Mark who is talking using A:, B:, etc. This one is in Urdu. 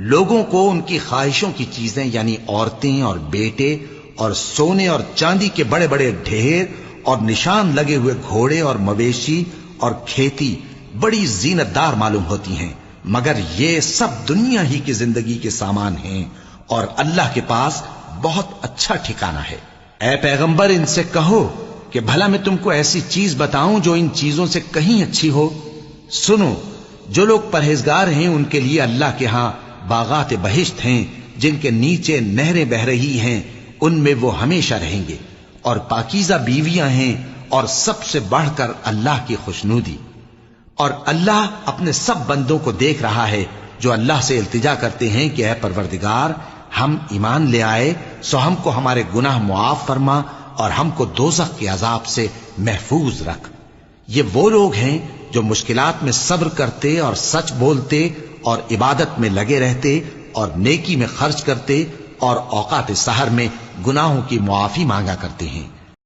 A: لوگوں کو ان کی خواہشوں کی چیزیں یعنی عورتیں اور بیٹے اور سونے اور چاندی کے بڑے بڑے ڈھیر اور نشان لگے ہوئے گھوڑے اور مویشی اور کھیتی بڑی زینت دار معلوم ہوتی ہیں، مگر یہ سب دنیا ہی کی زندگی کے سامان ہیں اور اللہ کے پاس بہت اچھا ٹھکانہ ہے۔ اے پیغمبر ان سے کہو کہ بھلا میں تم کو ایسی چیز بتاؤں جو ان چیزوں سے کہیں اچھی ہو؟ سنو، جو لوگ پرہیزگار ہیں ان کے لیے اللہ کے ہاں باغات بہشت ہیں جن کے نیچے نہریں بہ رہی ہیں، ان میں وہ ہمیشہ رہیں گے، اور پاکیزہ بیویاں ہیں، اور سب سے بڑھ کر اللہ کی خوشنودی۔ اور اللہ اپنے سب بندوں کو دیکھ رہا ہے جو اللہ سے التجا کرتے ہیں کہ اے پروردگار، ہم ایمان لے آئے سو ہم کو ہمارے گناہ معاف فرما اور ہم کو دوزخ کے عذاب سے محفوظ رکھ۔ یہ وہ لوگ ہیں جو مشکلات میں صبر کرتے اور سچ بولتے اور عبادت میں لگے رہتے اور نیکی میں خرچ کرتے اور اوقات سحر میں گناہوں کی معافی مانگا کرتے ہیں۔